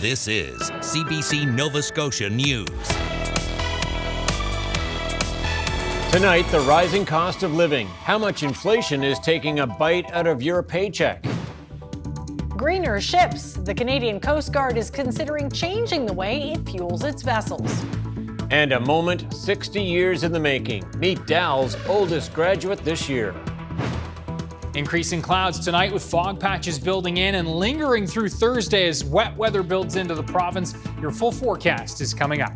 This is CBC Nova Scotia News. Tonight, the rising cost of living. How much inflation is taking a bite out of your paycheck? Greener ships. The Canadian Coast Guard is considering changing the way it fuels its vessels. And a moment 60 years in the making. Meet Dal's oldest graduate this year. Increasing clouds tonight with fog patches building in and lingering through Thursday as wet weather builds into the province. Your full forecast is coming up.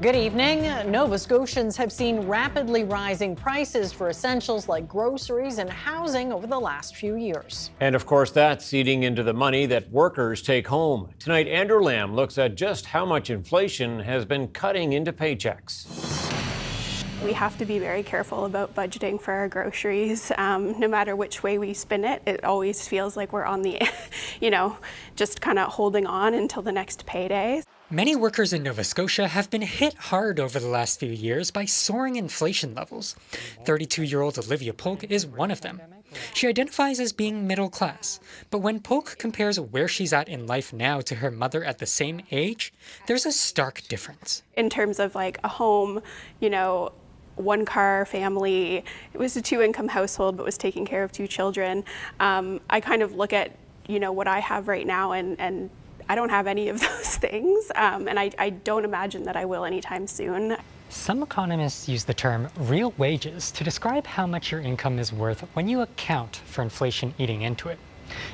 Good evening. Nova Scotians have seen rapidly rising prices for essentials like groceries and housing over the last few years. And of course, that's eating into the money that workers take home. Tonight, Andrew Lamb looks at just how much inflation has been cutting into paychecks. We have to be very careful about budgeting for our groceries. No matter which way we spin it, it always feels like we're on the, just kind of holding on until the next payday. Many workers in Nova Scotia have been hit hard over the last few years by soaring inflation levels. 32-year-old Olivia Polk is one of them. She identifies as being middle class, but when Polk compares where she's at in life now to her mother at the same age, there's a stark difference. In terms of like a home, one car family, it was a 2-income household but was taking care of 2 children. I kind of look at, what I have right now and I don't have any of those things, and I don't imagine that I will anytime soon. Some economists use the term real wages to describe how much your income is worth when you account for inflation eating into it.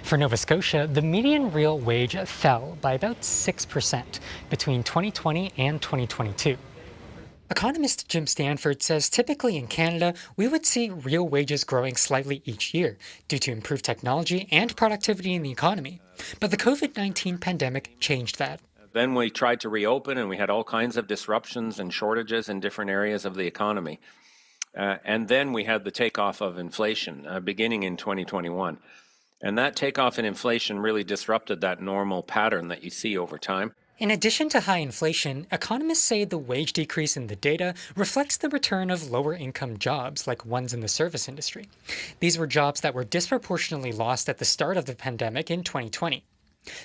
For Nova Scotia, the median real wage fell by about 6% between 2020 and 2022. Economist Jim Stanford says typically in Canada, we would see real wages growing slightly each year due to improved technology and productivity in the economy. But the COVID-19 pandemic changed that. Then we tried to reopen and we had all kinds of disruptions and shortages in different areas of the economy. And then we had the takeoff of inflation beginning in 2021. And that takeoff in inflation really disrupted that normal pattern that you see over time. In addition to high inflation, economists say the wage decrease in the data reflects the return of lower-income jobs like ones in the service industry. These were jobs that were disproportionately lost at the start of the pandemic in 2020.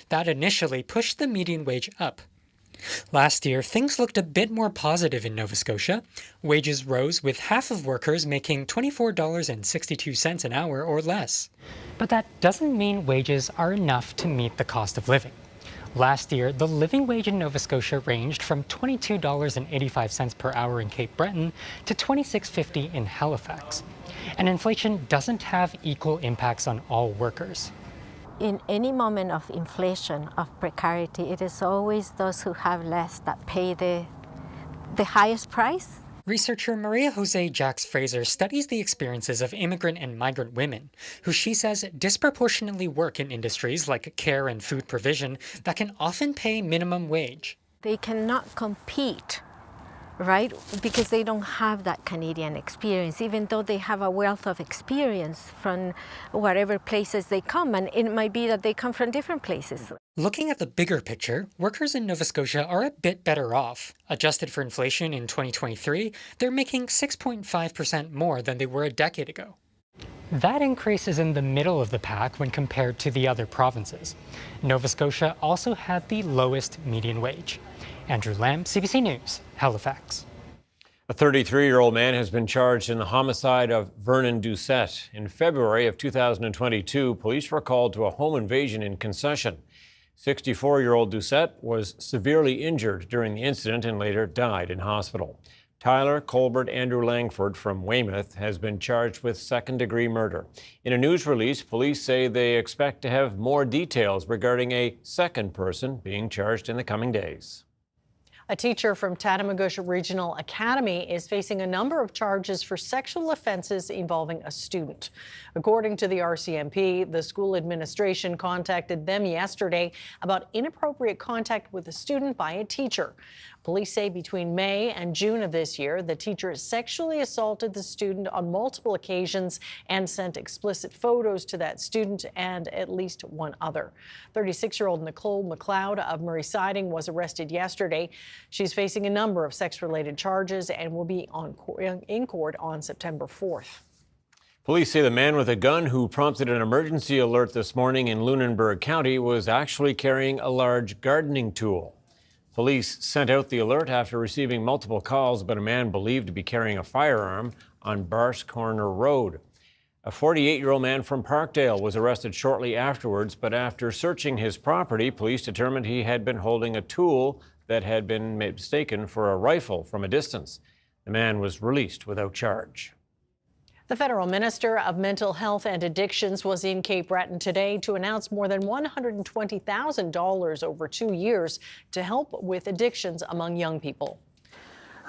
That initially pushed the median wage up. Last year, things looked a bit more positive in Nova Scotia. Wages rose with half of workers making $24.62 an hour or less. But that doesn't mean wages are enough to meet the cost of living. Last year, the living wage in Nova Scotia ranged from $22.85 per hour in Cape Breton to $26.50 in Halifax. And inflation doesn't have equal impacts on all workers. In any moment of inflation, of precarity, it is always those who have less that pay the highest price. Researcher Maria Jose Jacques-Fraser studies the experiences of immigrant and migrant women, who she says disproportionately work in industries like care and food provision that can often pay minimum wage. They cannot compete, right? Because they don't have that Canadian experience, even though they have a wealth of experience from whatever places they come, and it might be that they come from different places. Looking at the bigger picture, workers in Nova Scotia are a bit better off. Adjusted for inflation in 2023, they're making 6.5% more than they were a decade ago. That increase is in the middle of the pack when compared to the other provinces. Nova Scotia also had the lowest median wage. Andrew Lamb, CBC News, Halifax. A 33-year-old man has been charged in the homicide of Vernon Doucette. In February of 2022, police were called to a home invasion in Concession. 64-year-old Doucette was severely injured during the incident and later died in hospital. Tyler Colbert Andrew Langford from Weymouth has been charged with second-degree murder. In a news release, police say they expect to have more details regarding a second person being charged in the coming days. A teacher from Tatamagouche Regional Academy is facing a number of charges for sexual offenses involving a student. According to the RCMP, the school administration contacted them yesterday about inappropriate contact with a student by a teacher. Police say between May and June of this year, the teacher sexually assaulted the student on multiple occasions and sent explicit photos to that student and at least one other. 36-year-old Nicole McLeod of Murray Siding was arrested yesterday. She's facing a number of sex-related charges and will be in court on September 4th. Police say the man with a gun who prompted an emergency alert this morning in Lunenburg County was actually carrying a large gardening tool. Police sent out the alert after receiving multiple calls about a man believed to be carrying a firearm on Barse Corner Road. A 48-year-old man from Parkdale was arrested shortly afterwards, but after searching his property, police determined he had been holding a tool that had been mistaken for a rifle from a distance. The man was released without charge. The federal minister of mental health and addictions was in Cape Breton today to announce more than $120,000 over 2 years to help with addictions among young people.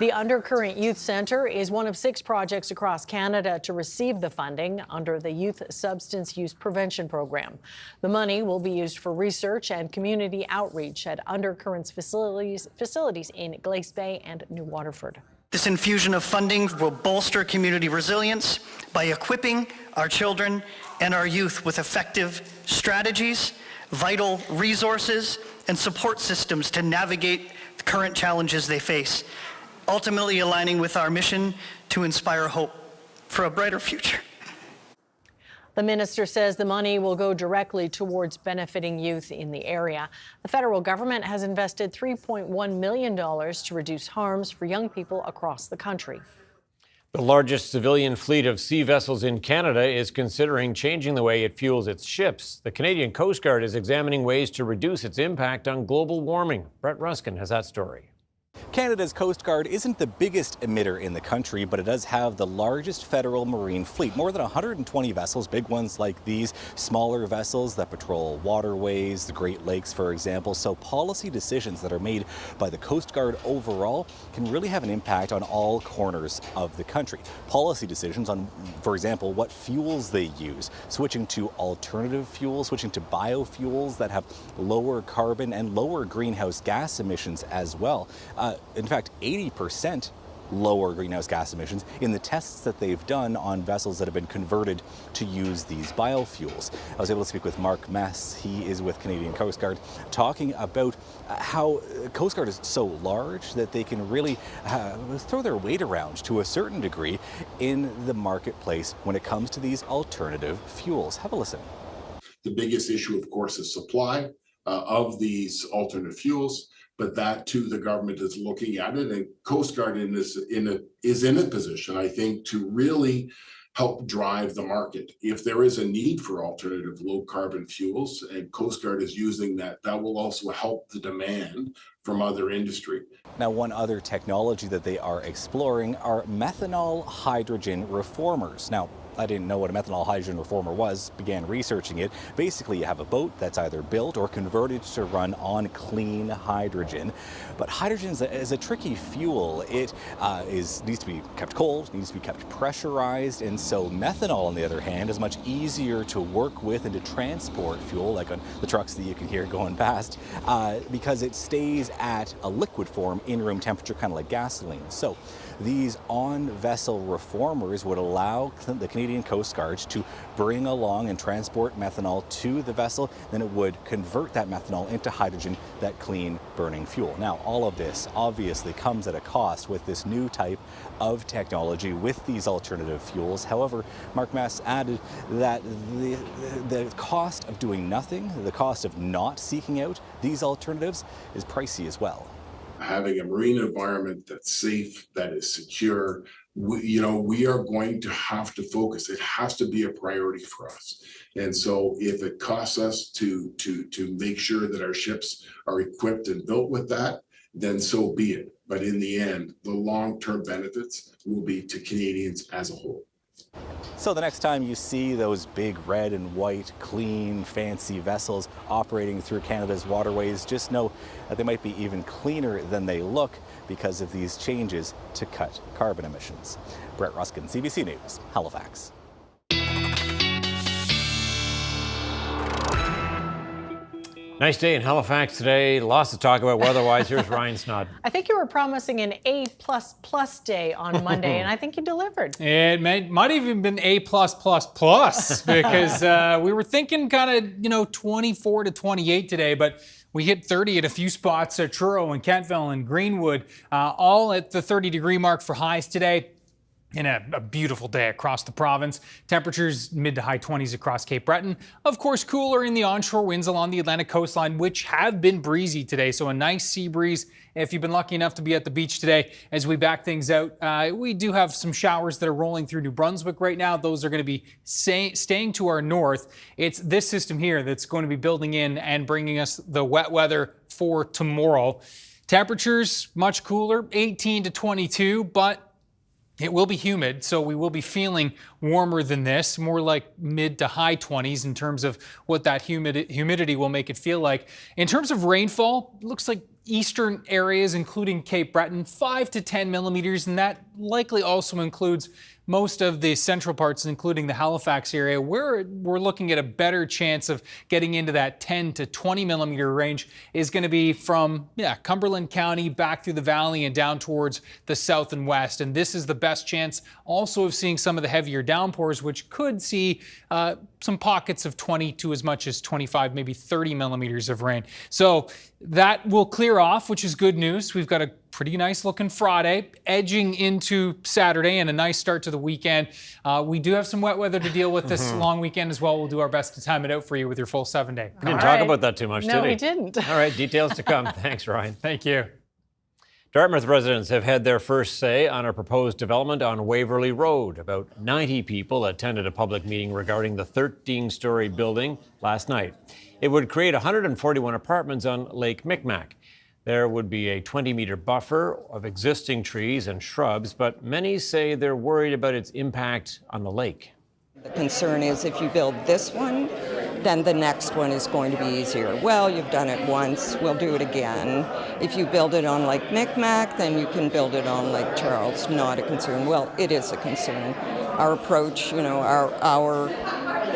The Undercurrent Youth Centre is one of 6 projects across Canada to receive the funding under the Youth Substance Use Prevention Program. The money will be used for research and community outreach at Undercurrent's facilities in Glace Bay and New Waterford. This infusion of funding will bolster community resilience by equipping our children and our youth with effective strategies, vital resources, and support systems to navigate the current challenges they face, ultimately aligning with our mission to inspire hope for a brighter future. The minister says the money will go directly towards benefiting youth in the area. The federal government has invested $3.1 million to reduce harms for young people across the country. The largest civilian fleet of sea vessels in Canada is considering changing the way it fuels its ships. The Canadian Coast Guard is examining ways to reduce its impact on global warming. Brett Ruskin has that story. Canada's Coast Guard isn't the biggest emitter in the country, but it does have the largest federal marine fleet. More than 120 vessels, big ones like these, smaller vessels that patrol waterways, the Great Lakes, for example. So policy decisions that are made by the Coast Guard overall can really have an impact on all corners of the country. Policy decisions on, for example, what fuels they use, switching to alternative fuels, switching to biofuels that have lower carbon and lower greenhouse gas emissions as well. In fact, 80% lower greenhouse gas emissions in the tests that they've done on vessels that have been converted to use these biofuels. I was able to speak with Mark Mess. He is with Canadian Coast Guard, talking about how Coast Guard is so large that they can really throw their weight around to a certain degree in the marketplace when it comes to these alternative fuels. Have a listen. The biggest issue, of course, is supply of these alternate fuels. But that too, the government is looking at it, and Coast Guard is in a position, I think, to really help drive the market. If there is a need for alternative low carbon fuels, and Coast Guard is using that, that will also help the demand from other industry. Now, one other technology that they are exploring are methanol hydrogen reformers. Now, I didn't know what a methanol hydrogen reformer was, began researching it. Basically, you have a boat that's either built or converted to run on clean hydrogen. But hydrogen is a tricky fuel. It needs to be kept cold, needs to be kept pressurized, and so methanol, on the other hand, is much easier to work with and to transport fuel, like on the trucks that you can hear going past, because it stays at a liquid form in room temperature, kind of like gasoline. So these on-vessel reformers would allow the Canadian Coast Guard to bring along and transport methanol to the vessel. Then it would convert that methanol into hydrogen, that clean burning fuel. Now, all of this obviously comes at a cost with this new type of technology with these alternative fuels. However, Mark Mess added that the cost of doing nothing, the cost of not seeking out these alternatives, is pricey as well. Having a marine environment that's safe, that is secure, we are going to have to focus. It has to be a priority for us. And so if it costs us to make sure that our ships are equipped and built with that, then so be it. But in the end, the long-term benefits will be to Canadians as a whole. So the next time you see those big red and white, clean, fancy vessels operating through Canada's waterways, just know that they might be even cleaner than they look because of these changes to cut carbon emissions. Brett Ruskin, CBC News, Halifax. Nice day in Halifax today. Lots to talk about weather-wise. Here's Ryan Snoddon. I think you were promising an A++ day on Monday, and I think you delivered. It might even been A+++, because we were thinking kind of 24 to 28 today, but we hit 30 at a few spots at Truro and Kentville and Greenwood, all at the 30-degree mark for highs today. In a beautiful day across the province. Temperatures mid to high 20s across Cape Breton. Of course, cooler in the onshore winds along the Atlantic coastline, which have been breezy today. So a nice sea breeze if you've been lucky enough to be at the beach today. As we back things out, we do have some showers that are rolling through New Brunswick right now. Those are going to be staying to our north. It's this system here that's going to be building in and bringing us the wet weather for tomorrow. Temperatures much cooler, 18 to 22, but it will be humid, so we will be feeling warmer than this, more like mid to high 20s in terms of what that humidity will make it feel like. In terms of rainfall, it looks like eastern areas, including Cape Breton, 5 to 10 millimeters, and that likely also includes most of the central parts, including the Halifax area, where we're looking at a better chance of getting into that 10 to 20 millimeter range is going to be from Cumberland County back through the valley and down towards the south and west. And this is the best chance also of seeing some of the heavier downpours, which could see some pockets of 20 to as much as 25, maybe 30 millimeters of rain. So that will clear off, which is good news. We've got a pretty nice looking Friday, edging into Saturday and a nice start to the weekend. We do have some wet weather to deal with this long weekend as well. We'll do our best to time it out for you with your full 7-day. We didn't talk about that too much, did we? No, we didn't. All right, details to come. Thanks, Ryan. Thank you. Dartmouth residents have had their first say on a proposed development on Waverley Road. About 90 people attended a public meeting regarding the 13-story building last night. It would create 141 apartments on Lake Micmac. There would be a 20-meter buffer of existing trees and shrubs, but many say they're worried about its impact on the lake. The concern is if you build this one, then the next one is going to be easier. Well, you've done it once, we'll do it again. If you build it on Lake Micmac, then you can build it on Lake Charles. Not a concern. Well, it is a concern. Our approach, our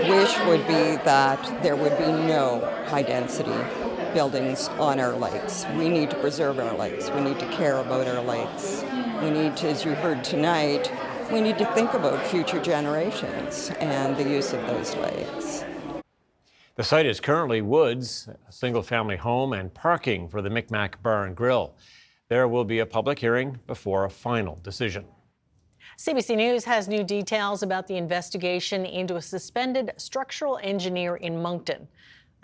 wish would be that there would be no high-density buildings on our lakes. We need to preserve our lakes. We need to care about our lakes. We need to, as you heard tonight, we need to think about future generations and the use of those lakes. The site is currently woods, a single-family home, and parking for the Micmac Bar and Grill. There will be a public hearing before a final decision. CBC News has new details about the investigation into a suspended structural engineer in Moncton.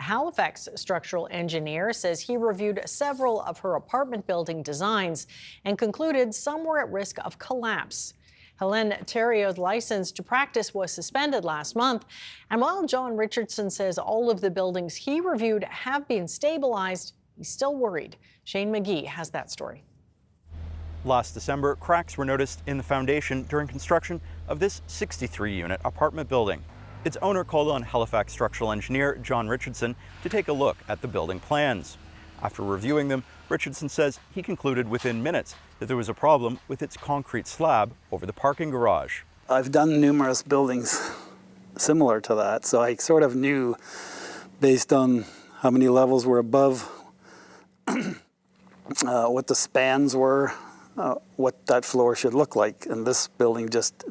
A Halifax structural engineer says he reviewed several of her apartment building designs and concluded some were at risk of collapse. Helen Terriot's license to practice was suspended last month, and while John Richardson says all of the buildings he reviewed have been stabilized, he's still worried. Shane McGee has that story. Last December, cracks were noticed in the foundation during construction of this 63-unit apartment building. Its owner called on Halifax structural engineer John Richardson to take a look at the building plans. After reviewing them, Richardson says he concluded within minutes that there was a problem with its concrete slab over the parking garage. I've done numerous buildings similar to that, so I sort of knew based on how many levels were above, what the spans were, what that floor should look like. And this building just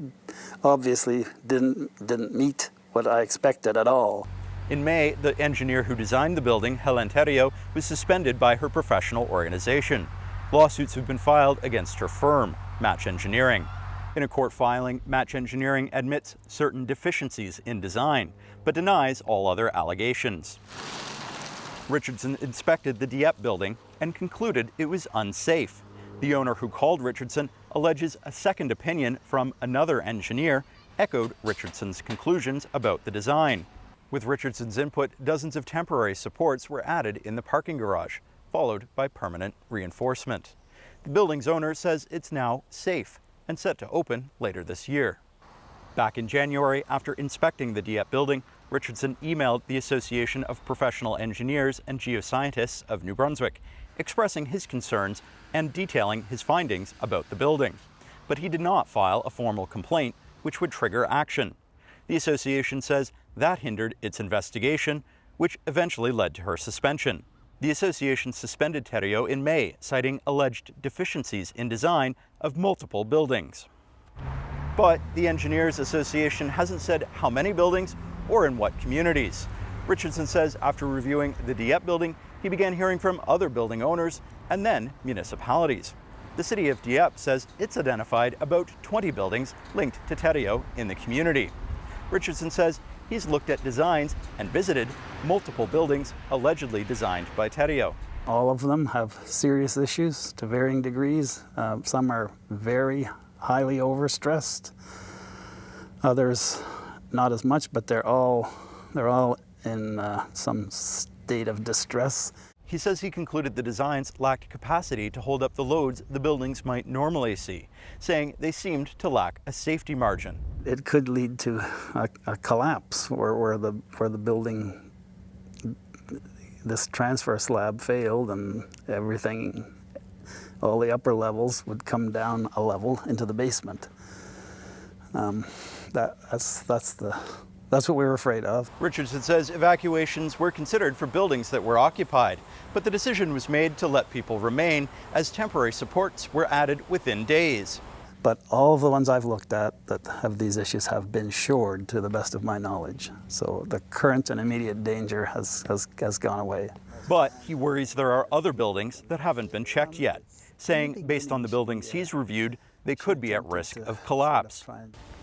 obviously didn't meet what I expected at all. In May, the engineer who designed the building, Helen Terriot, was suspended by her professional organization. Lawsuits have been filed against her firm, Match Engineering. In a court filing, Match Engineering admits certain deficiencies in design, but denies all other allegations. Richardson inspected the Dieppe building and concluded it was unsafe. The owner who called Richardson alleges a second opinion from another engineer echoed Richardson's conclusions about the design. With Richardson's input, dozens of temporary supports were added in the parking garage, followed by permanent reinforcement. The building's owner says it's now safe and set to open later this year. Back in January, after inspecting the Dieppe building, Richardson emailed the Association of Professional Engineers and Geoscientists of New Brunswick, expressing his concerns and detailing his findings about the building. But he did not file a formal complaint, which would trigger action. The association says that hindered its investigation, which eventually led to her suspension. The association suspended Terriot in May, citing alleged deficiencies in design of multiple buildings. But the Engineers Association hasn't said how many buildings or in what communities. Richardson says after reviewing the Dieppe building, he began hearing from other building owners and then municipalities. The city of Dieppe says it's identified about 20 buildings linked to Thériault in the community. Richardson says he's looked at designs and visited multiple buildings allegedly designed by Thériault. All of them have serious issues to varying degrees. Some are very highly overstressed. Others not as much, but they're all in some state of distress. He says he concluded the designs lacked capacity to hold up the loads the buildings might normally see, saying they seemed to lack a safety margin. It could lead to a collapse where the building, this transfer slab failed and everything, all the upper levels would come down a level into the basement. That's what we were afraid of. Richardson says evacuations were considered for buildings that were occupied, but the decision was made to let people remain as temporary supports were added within days. But all of the ones I've looked at that have these issues have been shored to the best of my knowledge. So the current and immediate danger has gone away. But he worries there are other buildings that haven't been checked yet, saying based on the buildings he's reviewed, they could be at risk of collapse.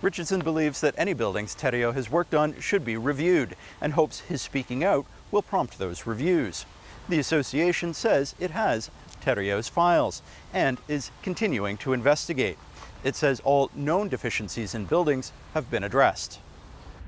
Richardson believes that any buildings Thériault has worked on should be reviewed and hopes his speaking out will prompt those reviews. The association says it has Thériault's files and is continuing to investigate. It says all known deficiencies in buildings have been addressed.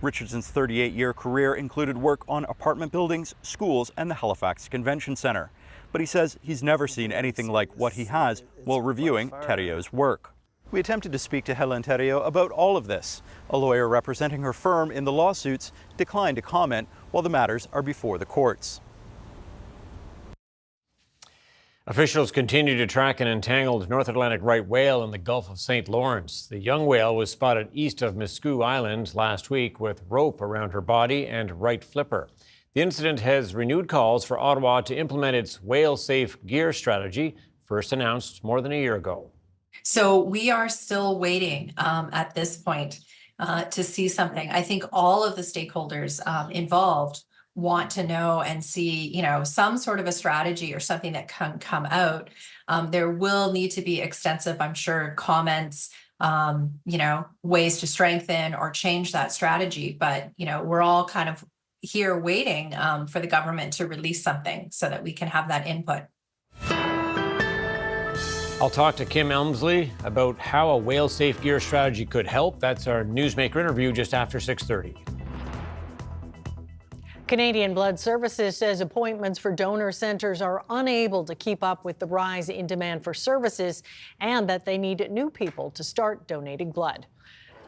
Richardson's 38-year career included work on apartment buildings, schools, and the Halifax Convention Centre. But he says he's never seen anything like what he has while reviewing Thériault's work. We attempted to speak to Hélène Thériault about all of this. A lawyer representing her firm in the lawsuits declined to comment while the matters are before the courts. Officials continue to track an entangled North Atlantic right whale in the Gulf of St. Lawrence. The young whale was spotted east of Miscou Island last week with rope around her body and right flipper. The incident has renewed calls for Ottawa to implement its whale-safe gear strategy, first announced more than a year ago. So we are still waiting at this point to see something. I think all of the stakeholders involved want to know and see, some sort of a strategy or something that can come out. There will need to be extensive, I'm sure, comments, ways to strengthen or change that strategy. But, we're all kind of here waiting for the government to release something so that we can have that input. I'll talk to Kim Elmsley about how a whale-safe gear strategy could help. That's our Newsmaker interview just after 6:30. Canadian Blood Services says appointments for donor centres are unable to keep up with the rise in demand for services and that they need new people to start donating blood.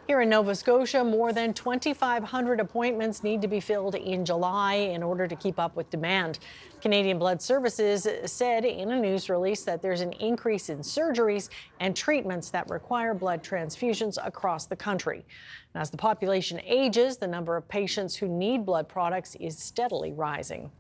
Here in Nova Scotia, more than 2,500 appointments need to be filled in July in order to keep up with demand. Canadian Blood Services said in a news release that there's an increase in surgeries and treatments that require blood transfusions across the country. And as the population ages, the number of patients who need blood products is steadily rising.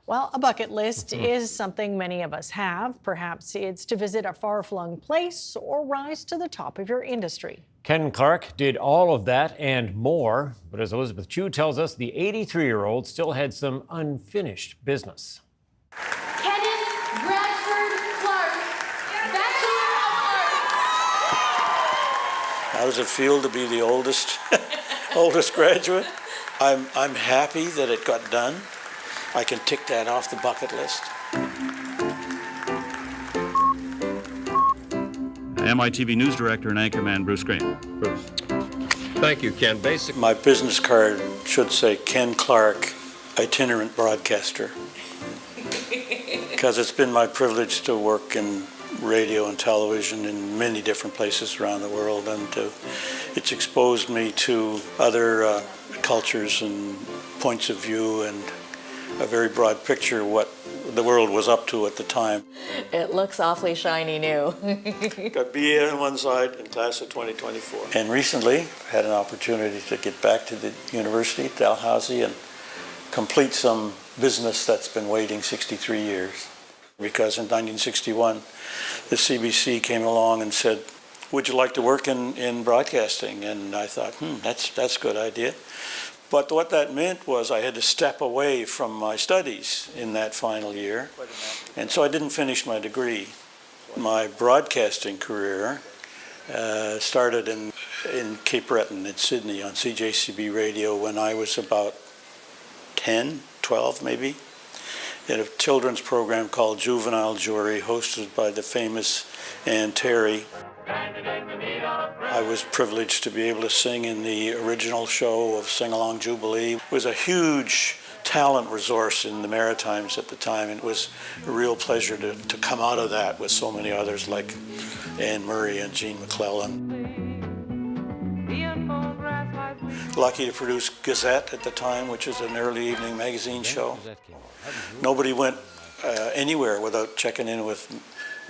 Well, a bucket list is something many of us have. Perhaps it's to visit a far-flung place or rise to the top of your industry. Ken Clark did all of that and more, but as Elizabeth Chu tells us, the 83-year-old still had some unfinished business. Kenneth Bradford Clark, Bachelor of Arts. How does it feel to be the oldest graduate? I'm happy that it got done. I can tick that off the bucket list. MITV News Director and anchorman Bruce Green. Bruce. Thank you, Ken. My business card should say Ken Clark, itinerant broadcaster. Because it's been my privilege to work in radio and television in many different places around the world, and it's exposed me to other cultures and points of view and a very broad picture of what the world was up to at the time. It looks awfully shiny new. Got BA on one side and class of 2024. And recently had an opportunity to get back to the university, Dalhousie, and complete some business that's been waiting 63 years. Because in 1961, the CBC came along and said, would you like to work in broadcasting? And I thought, that's a good idea. But what that meant was I had to step away from my studies in that final year. And so I didn't finish my degree. My broadcasting career started in Cape Breton in Sydney on CJCB radio when I was about 10, 12 maybe, in a children's program called Juvenile Jury, hosted by the famous Ann Terry. I was privileged to be able to sing in the original show of Sing Along Jubilee. It was a huge talent resource in the Maritimes at the time. It was a real pleasure to come out of that with so many others like Anne Murray and Jean McClellan. Lucky to produce Gazette at the time, which is an early evening magazine show. Nobody went anywhere without checking in with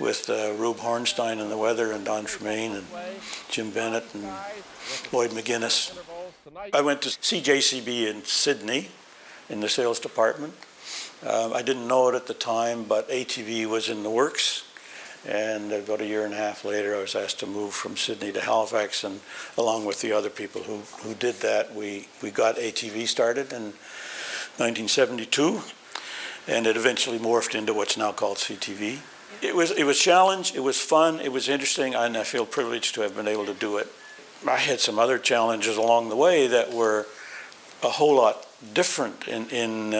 Rube Hornstein and the weather, and Don Tremaine and Jim Bennett and Lloyd McGuinness. I went to CJCB in Sydney in the sales department. I didn't know it at the time, but ATV was in the works. And about a year and a half later, I was asked to move from Sydney to Halifax, and along with the other people who did that, we got ATV started in 1972, and it eventually morphed into what's now called CTV. It was a challenge, it was fun, it was interesting, and I feel privileged to have been able to do it. I had some other challenges along the way that were a whole lot different in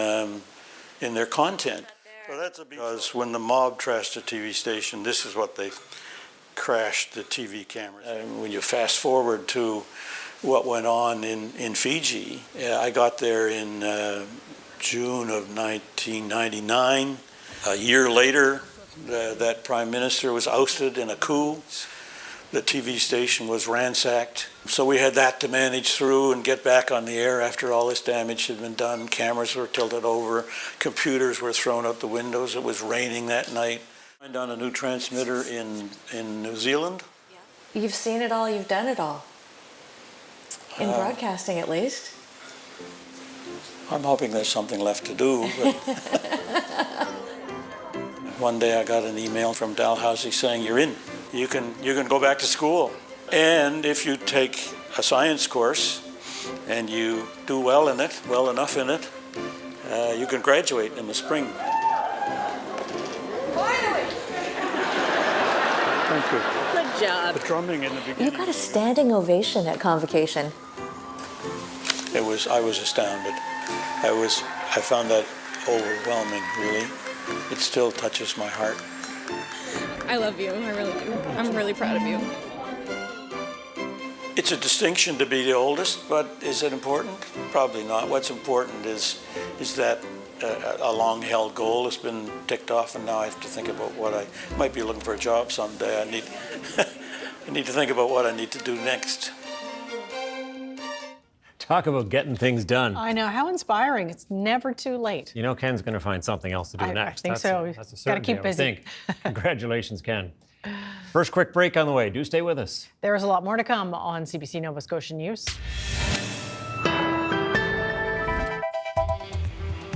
their content. Well, that's because when the mob trashed a TV station, this is what they crashed the TV cameras. And when you fast forward to what went on in Fiji, I got there in June of 1999. A year later, that prime minister was ousted in a coup. The TV station was ransacked. So we had that to manage through and get back on the air after all this damage had been done. Cameras were tilted over, computers were thrown out the windows. It was raining that night. I on a new transmitter in New Zealand. You've seen it all, you've done it all. In broadcasting, at least. I'm hoping there's something left to do. But one day I got an email from Dalhousie saying, "You're in. You can go back to school. And if you take a science course and you do well enough in it, you can graduate in the spring." Finally! Thank you. Good job. The drumming in the beginning. You got a standing ovation at convocation. I was astounded. I found that overwhelming, really. It still touches my heart. I love you, I really do. I'm really proud of you. It's a distinction to be the oldest, but is it important? Probably not. What's important is that a long-held goal has been ticked off, and now I have to think about what I might be looking for a job someday. I need to think about what I need to do next. Talk about getting things done. I know, how inspiring. It's never too late. You know, Ken's going to find something else to do next. I think so. That's a certainty, Gotta keep busy. I would think. Congratulations, Ken. First quick break on the way. Do stay with us. There is a lot more to come on CBC Nova Scotia News.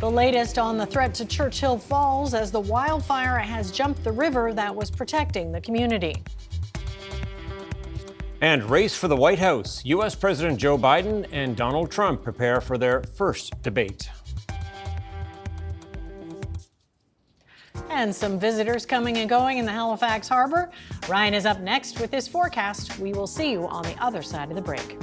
The latest on the threat to Churchill Falls as the wildfire has jumped the river that was protecting the community. And race for the White House. U.S. President Joe Biden and Donald Trump prepare for their first debate. And some visitors coming and going in the Halifax Harbor. Ryan is up next with his forecast. We will see you on the other side of the break.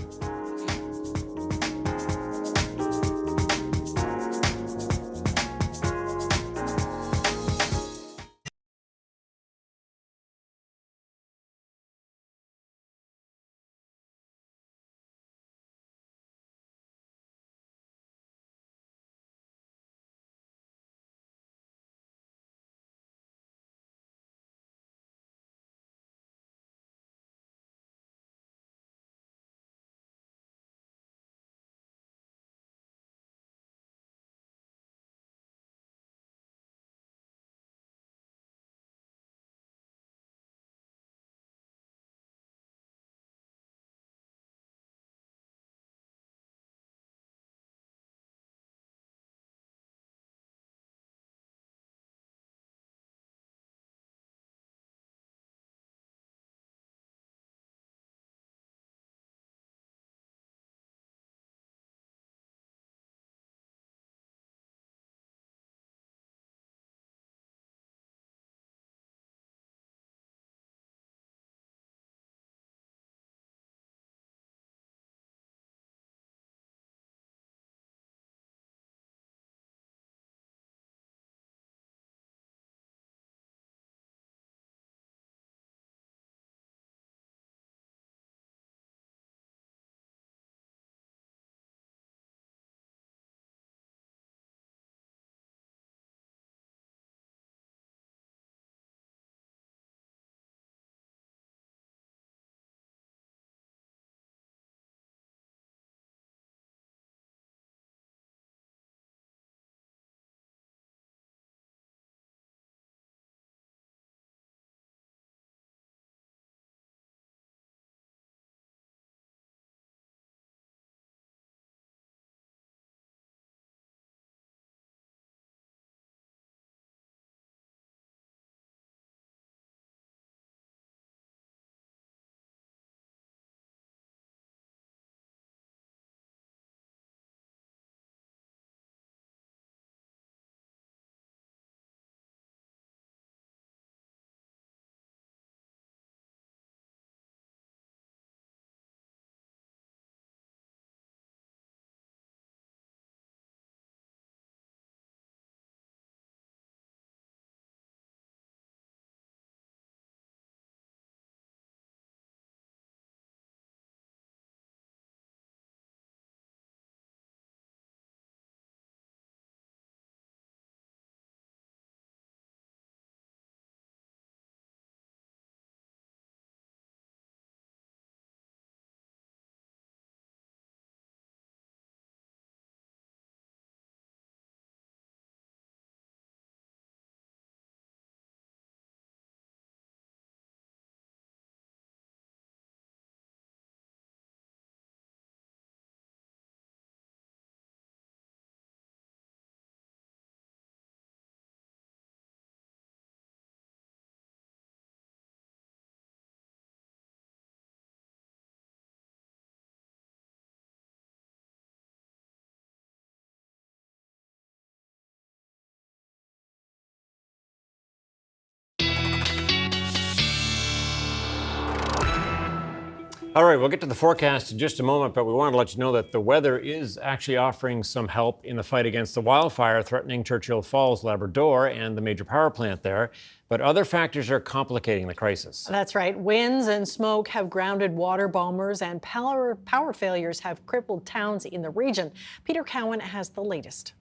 All right, we'll get to the forecast in just a moment, but we wanted to let you know that the weather is actually offering some help in the fight against the wildfire threatening Churchill Falls, Labrador, and the major power plant there. But other factors are complicating the crisis. That's right. Winds and smoke have grounded water bombers, and power failures have crippled towns in the region. Peter Cowan has the latest.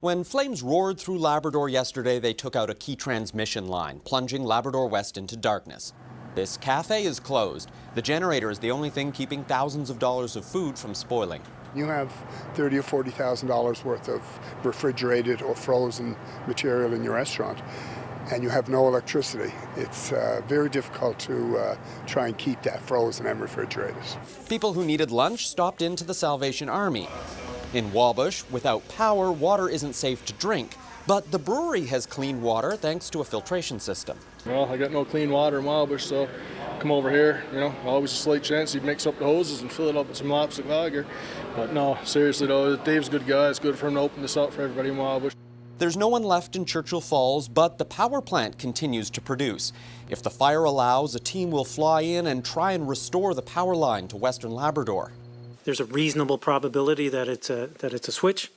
When flames roared through Labrador yesterday, they took out a key transmission line, plunging Labrador West into darkness. This cafe is closed. The generator is the only thing keeping thousands of dollars of food from spoiling. You have $30,000 or $40,000 worth of refrigerated or frozen material in your restaurant, and you have no electricity. It's very difficult to try and keep that frozen and refrigerated. People who needed lunch stopped into the Salvation Army. In Wabush, without power, water isn't safe to drink. But the brewery has clean water thanks to a filtration system. Well, I got no clean water in Wabush, so come over here, always a slight chance you'd mix up the hoses and fill it up with some lopstick lager. But no, seriously though, Dave's a good guy. It's good for him to open this up for everybody in Wabush. There's no one left in Churchill Falls, but the power plant continues to produce. If the fire allows, a team will fly in and try and restore the power line to Western Labrador. There's a reasonable probability that it's a switch.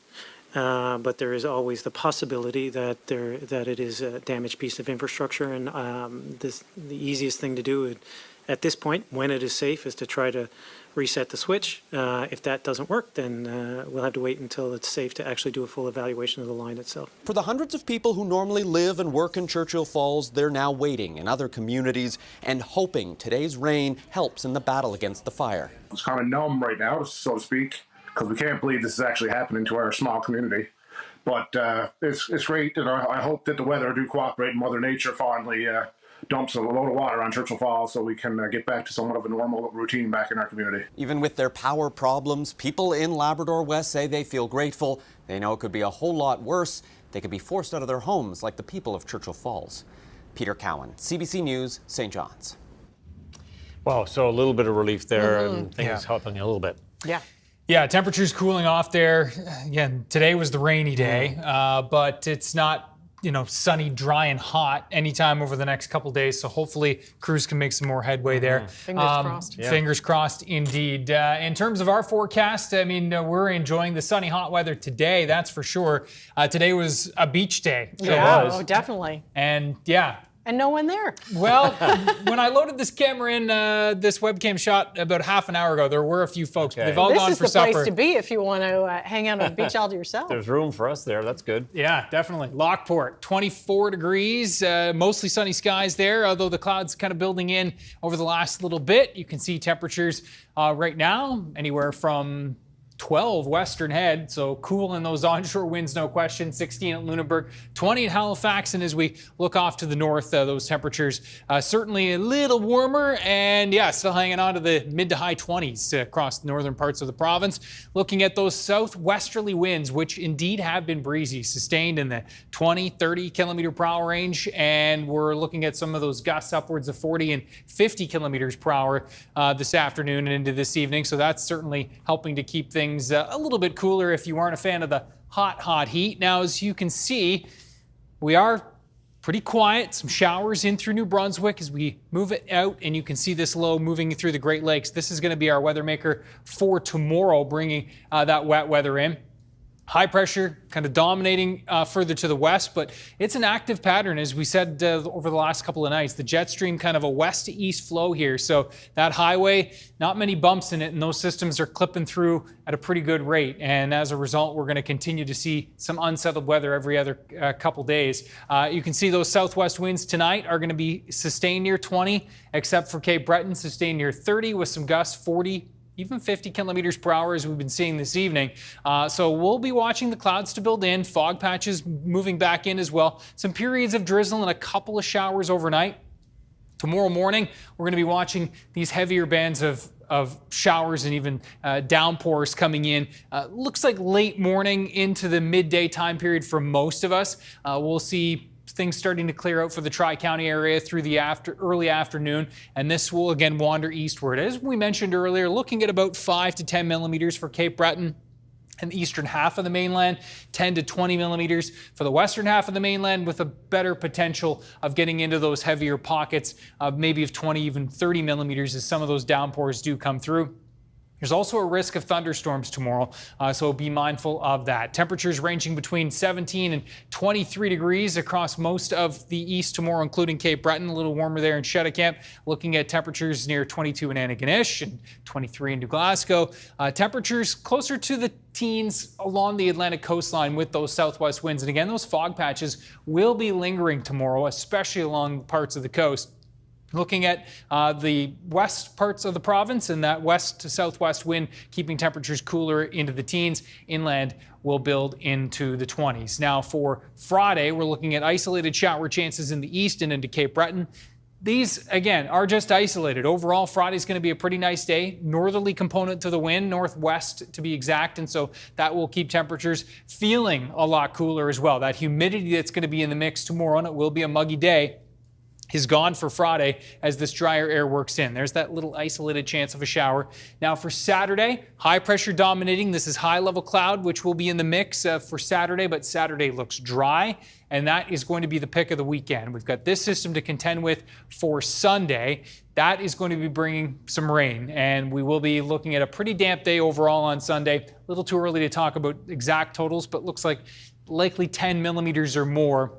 But there is always the possibility that it is a damaged piece of infrastructure, and the easiest thing to do at this point, when it is safe, is to try to reset the switch. If that doesn't work, then we'll have to wait until it's safe to actually do a full evaluation of the line itself. For the hundreds of people who normally live and work in Churchill Falls, they're now waiting in other communities and hoping today's rain helps in the battle against the fire. It's kind of numb right now, so to speak, because we can't believe this is actually happening to our small community. But it's great, and I hope that the weather do cooperate and Mother Nature finally dumps a load of water on Churchill Falls so we can get back to somewhat of a normal routine back in our community. Even with their power problems, people in Labrador West say they feel grateful. They know it could be a whole lot worse. They could be forced out of their homes like the people of Churchill Falls. Peter Cowan, CBC News, St. John's. Wow, so a little bit of relief there and things helping you a little bit. Yeah, temperatures cooling off there. Again, today was the rainy day, but it's not, sunny, dry, and hot anytime over the next couple days. So hopefully crews can make some more headway there. Fingers crossed. Yeah. Fingers crossed indeed. In terms of our forecast, we're enjoying the sunny, hot weather today, that's for sure. Today was a beach day. Oh, definitely. And yeah. And no one there. Well, when I loaded this camera in, this webcam shot about half an hour ago, there were a few folks. But they've all gone for supper. This is the place to be if you want to hang out on the beach all to yourself. There's room for us there. That's good. Yeah, definitely. Lockport, 24 degrees, mostly sunny skies there, although the clouds kind of building in over the last little bit. You can see temperatures right now anywhere from 12 Western Head, so cool in those onshore winds, no question. 16 at Lunenburg, 20 at Halifax, and as we look off to the north, those temperatures certainly a little warmer, and yeah, still hanging on to the mid to high 20s across the northern parts of the province. Looking at those southwesterly winds, which indeed have been breezy, sustained in the 20, 30 kilometer per hour range, and we're looking at some of those gusts upwards of 40 and 50 kilometers per hour this afternoon and into this evening, so that's certainly helping to keep things a little bit cooler if you aren't a fan of the hot heat. Now, as you can see, we are pretty quiet. Some showers in through New Brunswick as we move it out, and you can see this low moving through the Great Lakes. This is going to be our weather maker for tomorrow, bringing that wet weather in. High pressure kind of dominating further to the west, but it's an active pattern, as we said over the last couple of nights. The jet stream kind of a west to east flow here, so that highway, not many bumps in it, and those systems are clipping through at a pretty good rate. And as a result, we're going to continue to see some unsettled weather every other couple days. You can see those southwest winds tonight are going to be sustained near 20, except for Cape Breton, sustained near 30 with some gusts 40, even 50 kilometers per hour as we've been seeing this evening. So we'll be watching the clouds to build in, fog patches moving back in as well. Some periods of drizzle and a couple of showers overnight. Tomorrow morning, we're going to be watching these heavier bands of showers and even downpours coming in. Looks like late morning into the midday time period for most of us. We'll see things starting to clear out for the Tri-County area through the early afternoon, and this will again wander eastward. As we mentioned earlier, looking at about 5 to 10 millimeters for Cape Breton. in the eastern half of the mainland, 10 to 20 millimeters for the western half of the mainland, with a better potential of getting into those heavier pockets, maybe of 20, even 30 millimeters as some of those downpours do come through. There's also a risk of thunderstorms tomorrow, so be mindful of that. Temperatures ranging between 17 and 23 degrees across most of the east tomorrow, including Cape Breton, a little warmer there in Shetticamp. Looking at temperatures near 22 in Antigonish and 23 in New Glasgow. Temperatures closer to the teens along the Atlantic coastline with those southwest winds. And again, those fog patches will be lingering tomorrow, especially along parts of the coast. Looking at the west parts of the province, and that west to southwest wind keeping temperatures cooler into the teens. Inland will build into the 20s. Now for Friday, we're looking at isolated shower chances in the east and into Cape Breton. These, again, are just isolated. Overall, Friday's going to be a pretty nice day. Northerly component to the wind, northwest to be exact, and so that will keep temperatures feeling a lot cooler as well. That humidity that's going to be in the mix tomorrow, and it will be a muggy day, is gone for Friday as this drier air works in. There's that little isolated chance of a shower. Now for Saturday, high pressure dominating. This is high level cloud, which will be in the mix for Saturday, but Saturday looks dry, and that is going to be the pick of the weekend. We've got this system to contend with for Sunday. That is going to be bringing some rain, and we will be looking at a pretty damp day overall on Sunday. A little too early to talk about exact totals, but looks like likely 10 millimeters or more.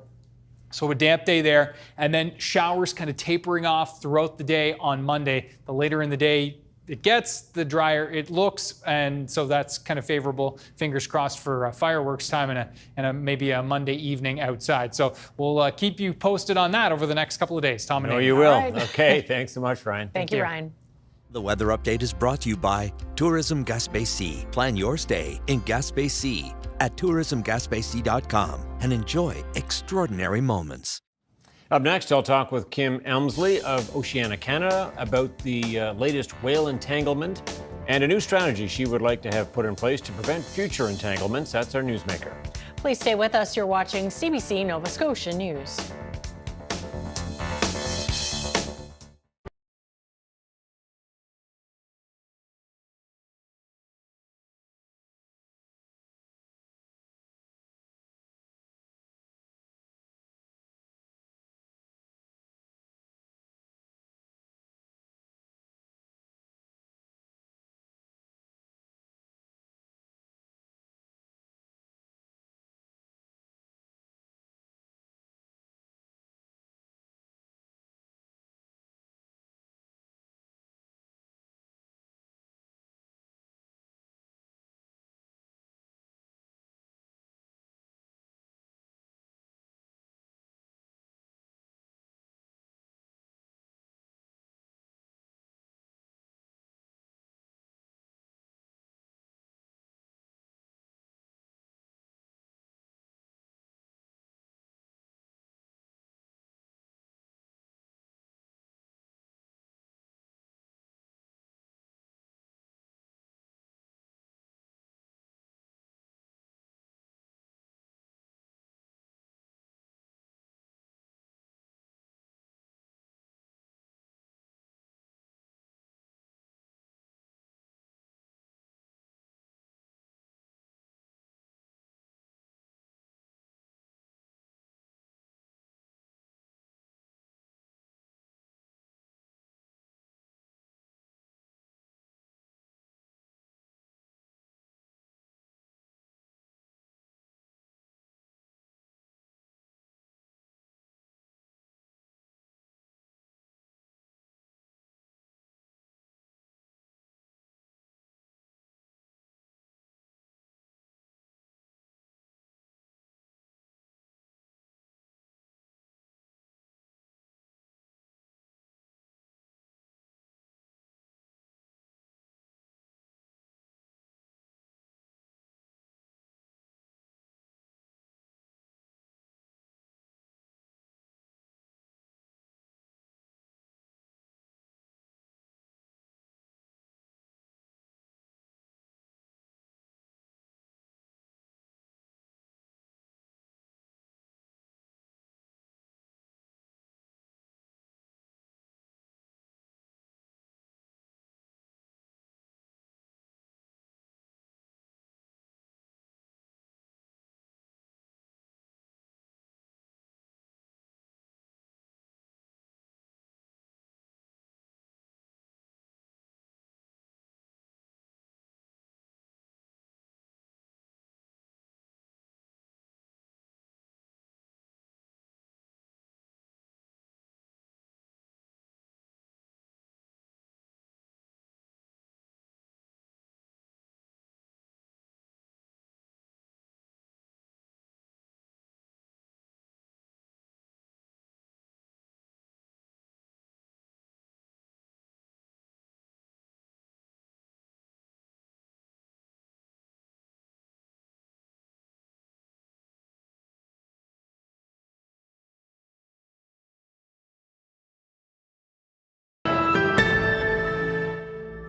So a damp day there, and then showers kind of tapering off throughout the day on Monday. The later in the day it gets, the drier it looks, and so that's kind of favorable. Fingers crossed for fireworks time and maybe a Monday evening outside. So we'll keep you posted on that over the next couple of days. Tom and No, Amy. you will. right. Okay, thanks so much, Ryan. Thank you, Ryan. The weather update is brought to you by Tourism Gaspésie. Plan your stay in Gaspésie at tourismgaspésie.com and enjoy extraordinary moments. Up next, I'll talk with Kim Elmsley of Oceana Canada about the latest whale entanglement and a new strategy she would like to have put in place to prevent future entanglements. That's our Newsmaker. Please stay with us. You're watching CBC Nova Scotia News.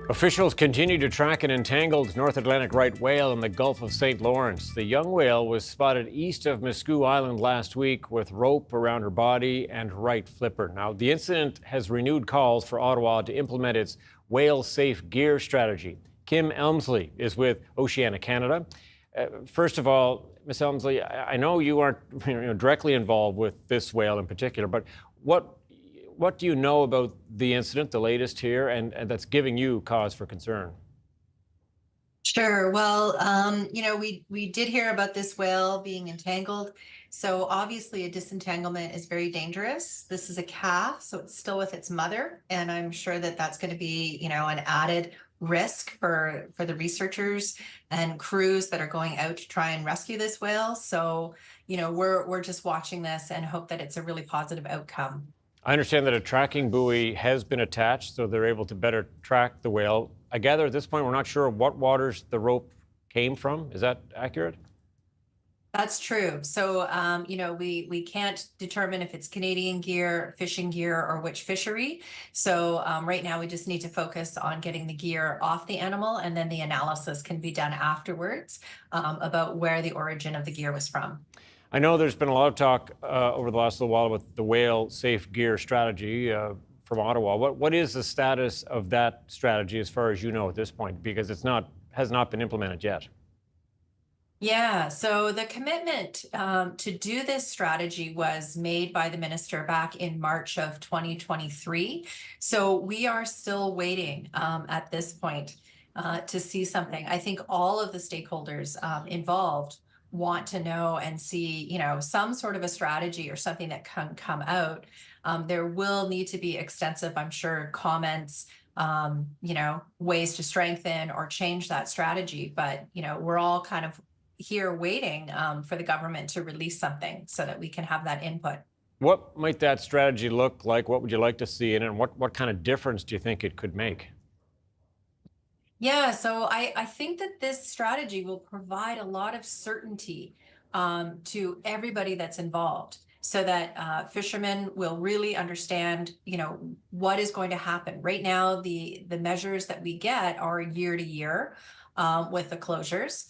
Officials continue to track an entangled North Atlantic right whale in the Gulf of St. Lawrence. The young whale was spotted east of Miscou Island last week with rope around her body and right flipper. Now, the incident has renewed calls for Ottawa to implement its whale-safe gear strategy. Kim Elmsley is with Oceana Canada. First of all, Ms. Elmsley, I know you aren't directly involved with this whale in particular, but what do you know about the incident, the latest here, and that's giving you cause for concern? Sure. Well, we did hear about this whale being entangled. So obviously a disentanglement is very dangerous. This is a calf, so it's still with its mother. And I'm sure that that's going to be, an added risk for the researchers and crews that are going out to try and rescue this whale. So, we're just watching this and hope that it's a really positive outcome. I understand that a tracking buoy has been attached, so they're able to better track the whale. I gather at this point we're not sure what waters the rope came from. Is that accurate? That's true. So, we can't determine if it's Canadian gear, fishing gear, or which fishery. So right now we just need to focus on getting the gear off the animal, and then the analysis can be done afterwards about where the origin of the gear was from. I know there's been a lot of talk over the last little while with the whale safe gear strategy from Ottawa. What is the status of that strategy as far as you know at this point? Because has not been implemented yet. Yeah, so the commitment to do this strategy was made by the minister back in March of 2023. So we are still waiting at this point to see something. I think all of the stakeholders involved want to know and see, some sort of a strategy or something that can come out. There will need to be extensive, I'm sure, comments, ways to strengthen or change that strategy. But, we're all kind of here waiting for the government to release something so that we can have that input. What might that strategy look like? What would you like to see in it? And what kind of difference do you think it could make? Yeah, so I think that this strategy will provide a lot of certainty to everybody that's involved, so that fishermen will really understand, what is going to happen. Right now, the measures that we get are year to year with the closures.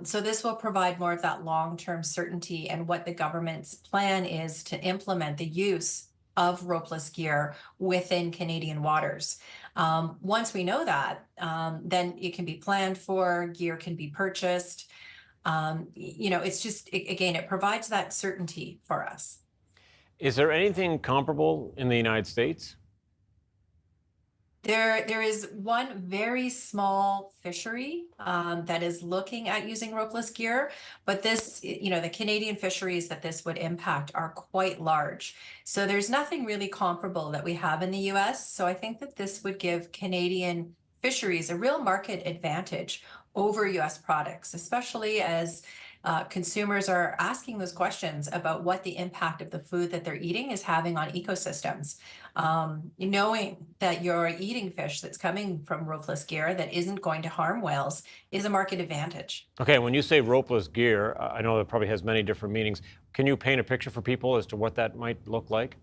So this will provide more of that long-term certainty and what the government's plan is to implement the use of ropeless gear within Canadian waters. Once we know that, then it can be planned for, gear can be purchased. It's just, again, it provides that certainty for us. Is there anything comparable in the United States? There is one very small fishery that is looking at using ropeless gear, but this, the Canadian fisheries that this would impact are quite large. So there's nothing really comparable that we have in the US. So I think that this would give Canadian fisheries a real market advantage over US products, especially as consumers are asking those questions about what the impact of the food that they're eating is having on ecosystems. Knowing that you're eating fish that's coming from ropeless gear that isn't going to harm whales is a market advantage. Okay, when you say ropeless gear, I know that probably has many different meanings. Can you paint a picture for people as to what that might look like?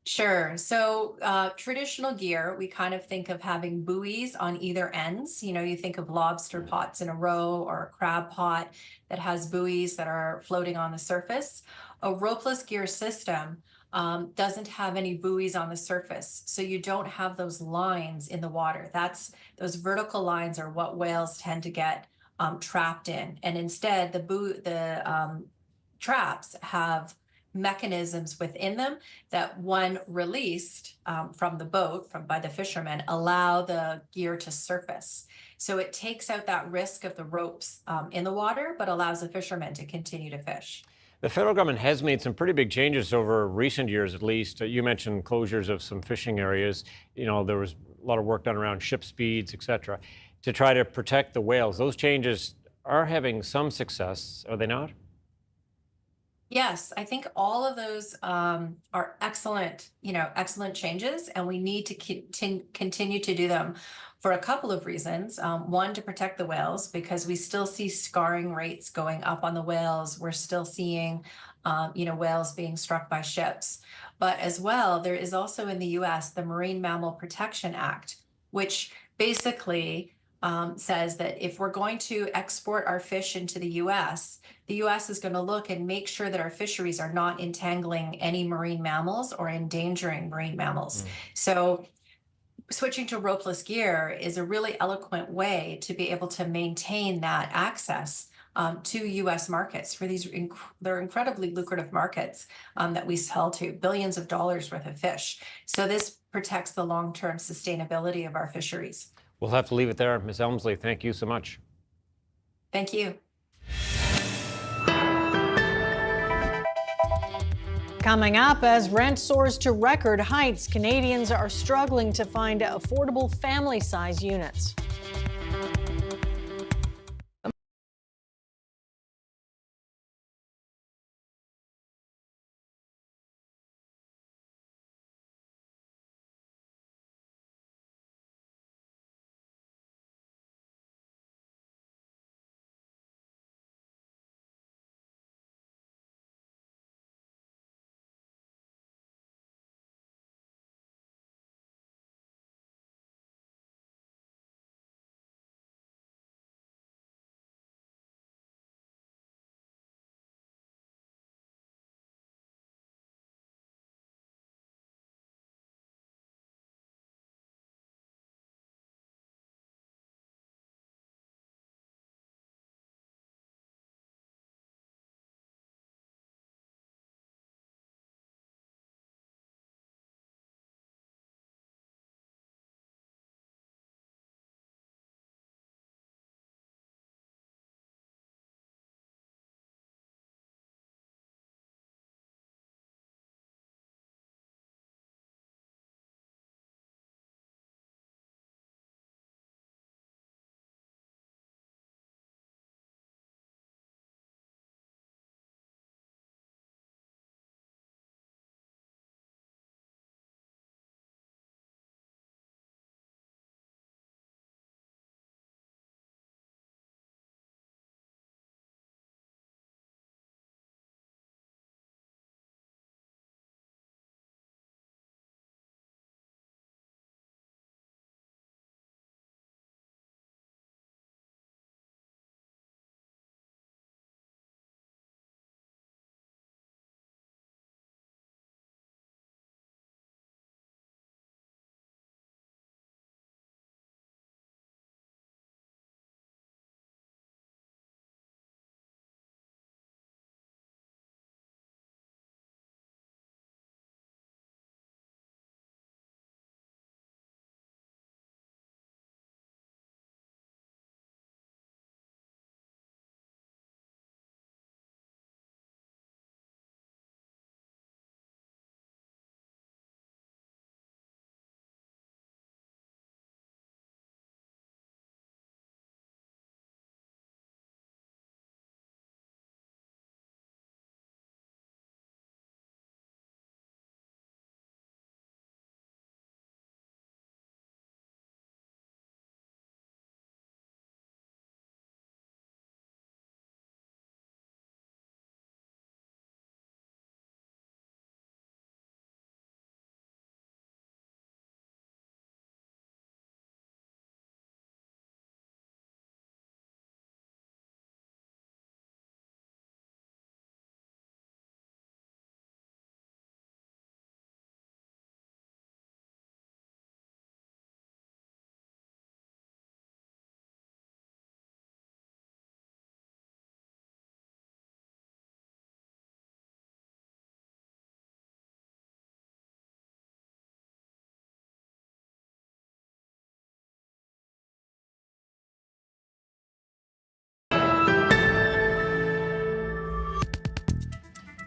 Sure. So traditional gear, we kind of think of having buoys on either ends. You think of lobster pots in a row or a crab pot that has buoys that are floating on the surface. A ropeless gear system doesn't have any buoys on the surface. So you don't have those lines in the water. Those vertical lines are what whales tend to get trapped in. And instead, the traps have mechanisms within them that, when released from the boat by the fishermen, allow the gear to surface. So it takes out that risk of the ropes in the water, but allows the fishermen to continue to fish. The federal government has made some pretty big changes over recent years, at least. You mentioned closures of some fishing areas. There was a lot of work done around ship speeds, et cetera, to try to protect the whales. Those changes are having some success, are they not? Yes, I think all of those are excellent, excellent changes, and we need to continue to do them for a couple of reasons. One, to protect the whales, because we still see scarring rates going up on the whales. We're still seeing, whales being struck by ships. But as well, there is also in the U.S. the Marine Mammal Protection Act, which basically says that if we're going to export our fish into the U.S. is going to look and make sure that our fisheries are not entangling any marine mammals or endangering marine mammals. So switching to ropeless gear is a really eloquent way to be able to maintain that access to U.S. markets for these. They're incredibly lucrative markets that we sell to, billions of dollars worth of fish. So this protects the long-term sustainability of our fisheries. We'll have to leave it there. Ms. Elmsley, thank you so much. Thank you. Coming up, as rent soars to record heights, Canadians are struggling to find affordable family-size units.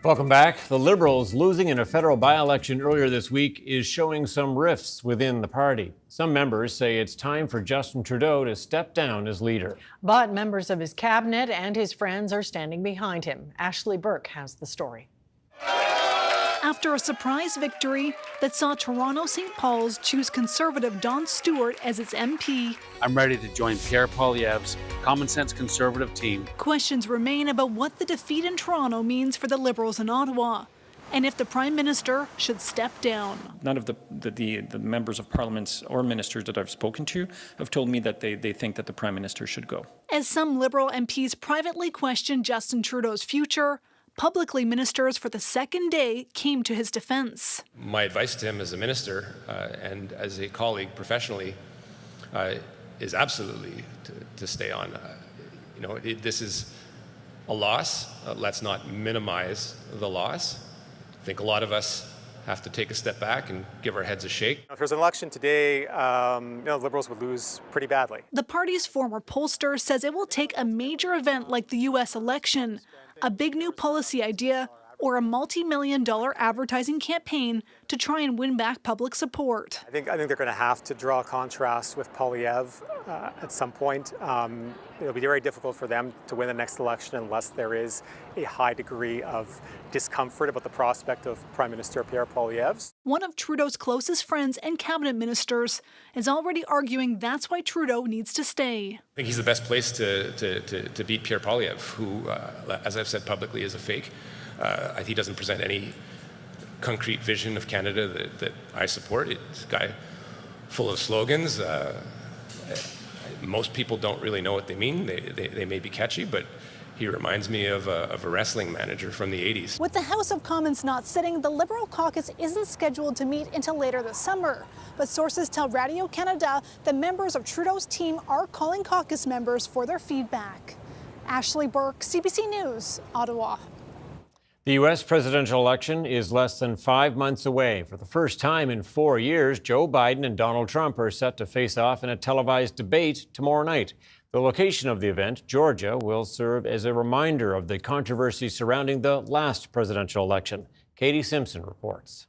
Welcome back. The Liberals losing in a federal by-election earlier this week is showing some rifts within the party. Some members say it's time for Justin Trudeau to step down as leader. But members of his cabinet and his friends are standing behind him. Ashley Burke has the story. After a surprise victory that saw Toronto St. Paul's choose Conservative Don Stewart as its MP, I'm ready to join Pierre Poilievre's Common Sense Conservative team. questions remain about what the defeat in Toronto means for the Liberals in Ottawa. and if the Prime Minister should step down. None of the members of parliaments or ministers that I've spoken to have told me that they think that the Prime Minister should go. As some Liberal MPs privately questioned Justin Trudeau's future, publicly ministers for the second day came to his defense. My advice to him as a minister and as a colleague professionally is absolutely to stay on. This is a loss. Let's not minimize the loss. I think a lot of us have to take a step back and give our heads a shake. If there's an election today, the Liberals would lose pretty badly. The party's former pollster says it will take a major event like the U.S. election, a big new policy idea, or a multi-million-dollar advertising campaign to try and win back public support. I think they're going to have to draw a contrast with Poilievre at some point. It'll be very difficult for them to win the next election unless there is a high degree of discomfort about the prospect of Prime Minister Pierre Poilievre. One of Trudeau's closest friends and cabinet ministers is already arguing that's why Trudeau needs to stay. I think he's the best place to beat Pierre Poilievre, who, as I've said publicly, is a fake. He doesn't present any concrete vision of Canada that I support. It's a guy full of slogans. Most people don't really know what they mean. They may be catchy, but he reminds me of a wrestling manager from the 80s. With the House of Commons not sitting, the Liberal caucus isn't scheduled to meet until later this summer. But sources tell Radio-Canada that members of Trudeau's team are calling caucus members for their feedback. Ashley Burke, CBC News, Ottawa. The U.S. presidential election is less than 5 months away. For the first time in 4 years, Joe Biden and Donald Trump are set to face off in a televised debate tomorrow night. The location of the event, Georgia, will serve as a reminder of the controversy surrounding the last presidential election. Katie Simpson reports.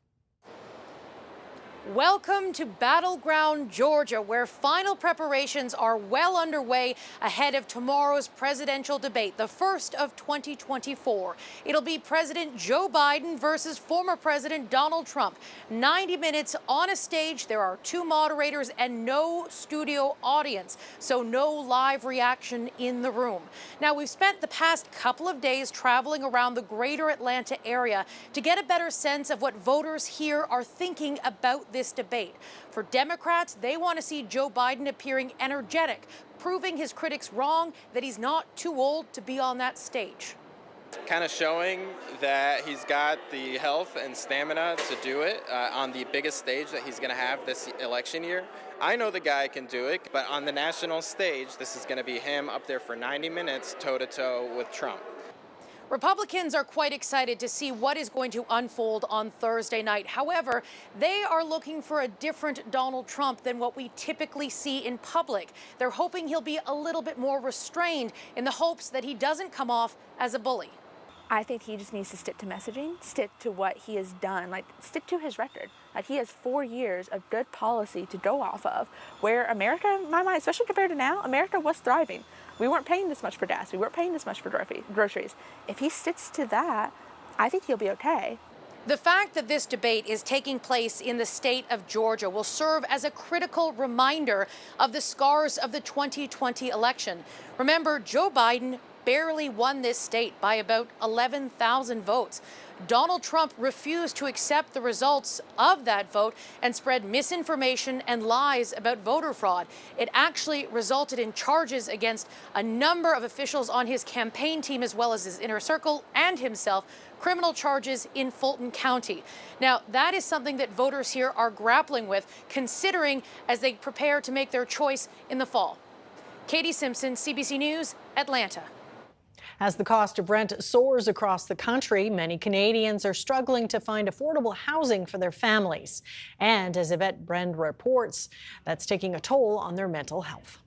Welcome to Battleground, Georgia, where final preparations are well underway ahead of tomorrow's presidential debate, the first of 2024. It'll be President Joe Biden versus former President Donald Trump. 90 minutes on a stage. There are 2 moderators and no studio audience, so no live reaction in the room. Now, we've spent the past couple of days traveling around the greater Atlanta area to get a better sense of what voters here are thinking about this debate. For Democrats, they want to see Joe Biden appearing energetic, proving his critics wrong, that he's not too old to be on that stage. Kind of showing that he's got the health and stamina to do it on the biggest stage that he's going to have this election year. I know the guy can do it, but on the national stage, this is going to be him up there for 90 minutes toe-to-toe with Trump. Republicans are quite excited to see what is going to unfold on Thursday night. However, they are looking for a different Donald Trump than what we typically see in public. They're hoping he'll be a little bit more restrained in the hopes that he doesn't come off as a bully. I think he just needs to stick to messaging, stick to what he has done, stick to his record. He has 4 years of good policy to go off of, where America, in my mind, especially compared to now, America was thriving. We weren't paying this much for gas. We weren't paying this much for groceries. If he sticks to that, I think he'll be okay. The fact that this debate is taking place in the state of Georgia will serve as a critical reminder of the scars of the 2020 election. Remember, Joe Biden barely won this state by about 11,000 votes. Donald Trump refused to accept the results of that vote and spread misinformation and lies about voter fraud. It actually resulted in charges against a number of officials on his campaign team, as well as his inner circle and himself, criminal charges in Fulton County. Now, that is something that voters here are grappling with, considering as they prepare to make their choice in the fall. Katie Simpson, CBC News, Atlanta. As the cost of rent soars across the country, many Canadians are struggling to find affordable housing for their families. And as Yvette Brend reports, that's taking a toll on their mental health.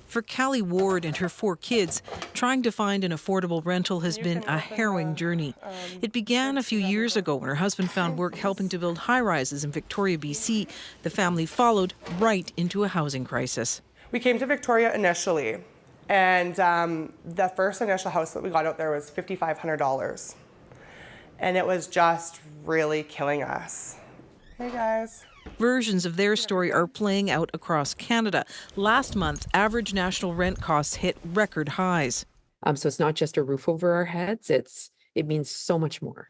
For Callie Ward and her 4 kids, trying to find an affordable rental has been a harrowing journey. It began a few years ago when her husband found work helping to build high-rises in Victoria, BC. The family followed right into a housing crisis. We came to Victoria initially, and the first initial house that we got out there was $5,500. And it was just really killing us. Hey guys. Versions of their story are playing out across Canada. Last month, average national rent costs hit record highs. So it's not just a roof over our heads, it's it means so much more.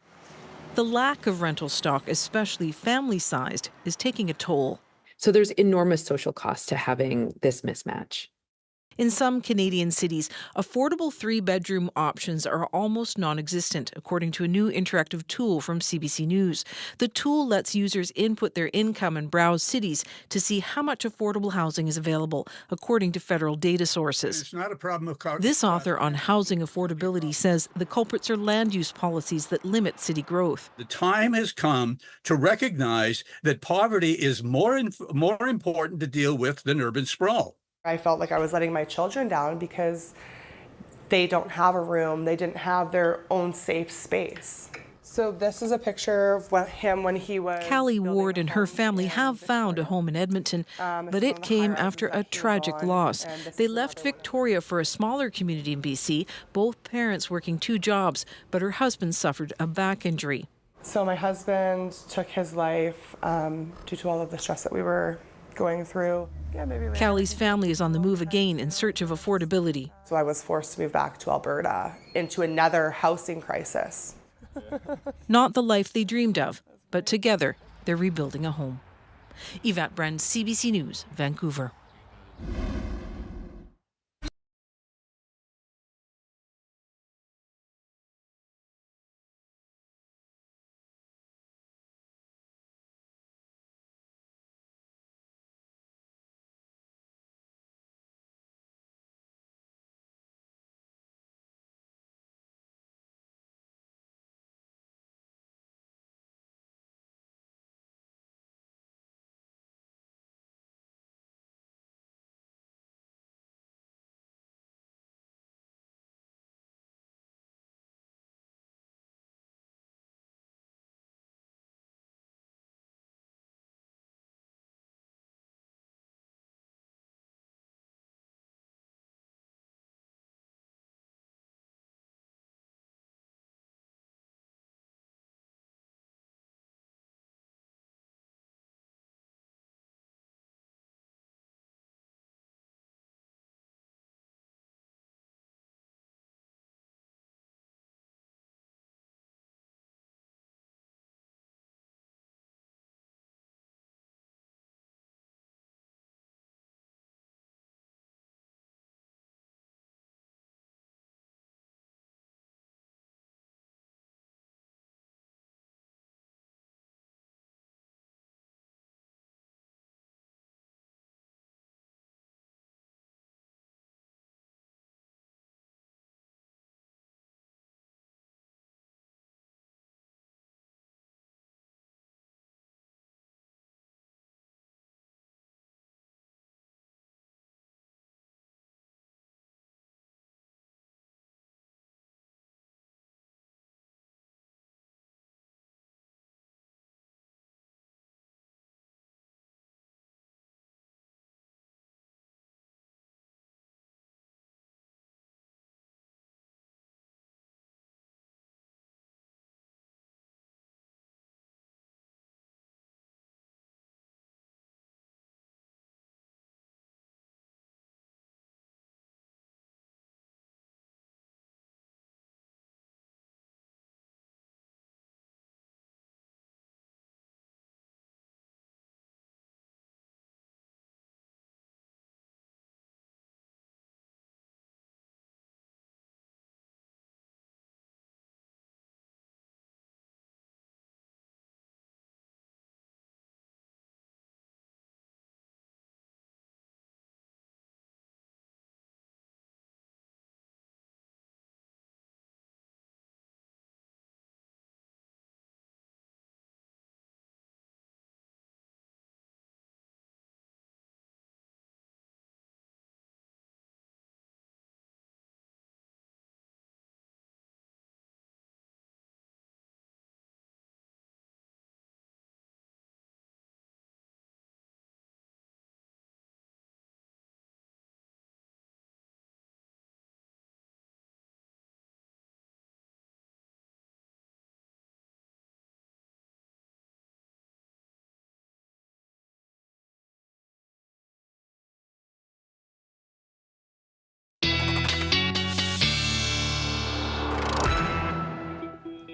The lack of rental stock, especially family-sized, is taking a toll. So there's enormous social cost to having this mismatch. In some Canadian cities, affordable 3-bedroom options are almost non-existent, according to a new interactive tool from CBC News. The tool lets users input their income and browse cities to see how much affordable housing is available, according to federal data sources. It's not a problem of This author on housing affordability says the culprits are land use policies that limit city growth. The time has come to recognize that poverty is more important to deal with than urban sprawl. I felt like I was letting my children down because they don't have a room, they didn't have their own safe space. So this is a picture of him when he was... Callie Ward and her family have found a home in Edmonton, but it came after a tragic loss. They left Victoria for a smaller community in BC, both parents working 2 jobs, but her husband suffered a back injury. So my husband took his life due to all of the stress that we were going through. Callie's family is on the move again in search of affordability. So I was forced to move back to Alberta into another housing crisis. Not the life they dreamed of, but together they're rebuilding a home. Yvette Brand, CBC News, Vancouver.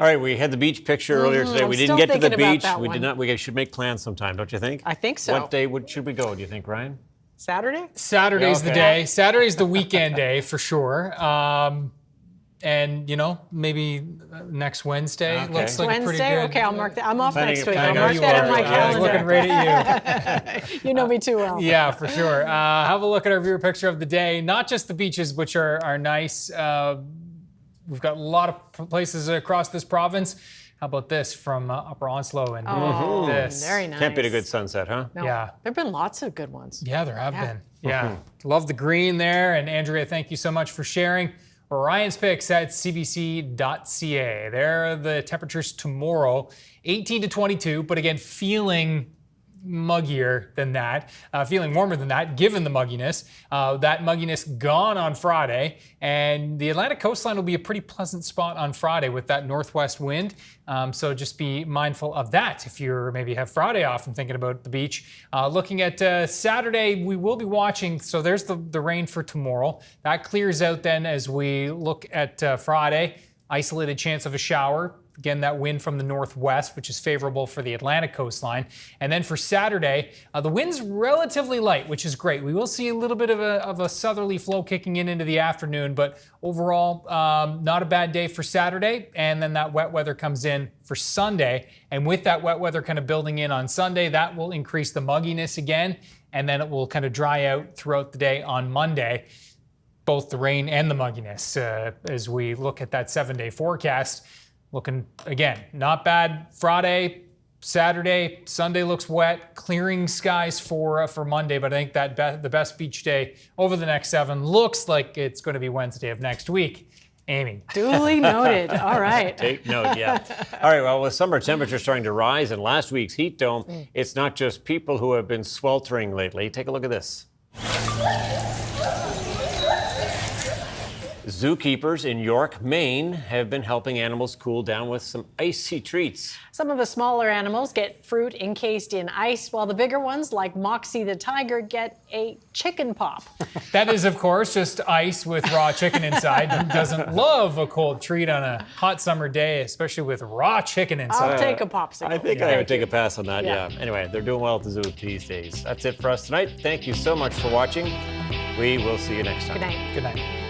All right, we had the beach picture earlier today. We didn't get to the beach. We did not. We should make plans sometime, don't you think? I think so. What day should we go, do you think, Ryan? Saturday? Saturday's the day. Saturday's the weekend day for sure. And, maybe next Wednesday looks like a pretty good... Okay, I'll mark that. I'm off next week. I'll mark that on my calendar. I was looking right at you. You know me too well. Yeah, for sure. Have a look at our viewer picture of the day. Not just the beaches, which are nice. We've got a lot of places across this province. How about this from Upper Onslow and this? Very nice. Can't beat a good sunset, huh? No, yeah. There have been lots of good ones. Yeah, there have been. Yeah. Love the green there. And Andrea, thank you so much for sharing. Ryan's picks at cbc.ca. There are the temperatures tomorrow, 18 to 22, but again, feeling muggier than that, feeling warmer than that, given the mugginess. That mugginess gone on Friday, and the Atlantic coastline will be a pretty pleasant spot on Friday with that northwest wind. So just be mindful of that if you're maybe have Friday off and thinking about the beach. Looking at Saturday, we will be watching. So there's the rain for tomorrow. That clears out then as we look at Friday. Isolated chance of a shower. Again, that wind from the northwest, which is favorable for the Atlantic coastline. And then for Saturday, the wind's relatively light, which is great. We will see a little bit of a southerly flow kicking into the afternoon, but overall, not a bad day for Saturday. And then that wet weather comes in for Sunday. And with that wet weather kind of building in on Sunday, that will increase the mugginess again. And then it will kind of dry out throughout the day on Monday, both the rain and the mugginess as we look at that 7-day forecast. Looking, again, not bad Friday, Saturday, Sunday looks wet, clearing skies for Monday, but I think that the best beach day over the next 7 looks like it's going to be Wednesday of next week. Amy. Duly noted. All right. Take note, yeah. All right, well, with summer temperatures starting to rise in last week's heat dome, it's not just people who have been sweltering lately. Take a look at this. Zookeepers in York, Maine have been helping animals cool down with some icy treats. Some of the smaller animals get fruit encased in ice, while the bigger ones, like Moxie the tiger, get a chicken pop. That is, of course, just ice with raw chicken inside. Who doesn't love a cold treat on a hot summer day, especially with raw chicken inside? I'll take a popsicle. I think I would take a pass on that, yeah. Anyway, they're doing well at the zoo these days. That's it for us tonight. Thank you so much for watching. We will see you next time. Good night. Good night.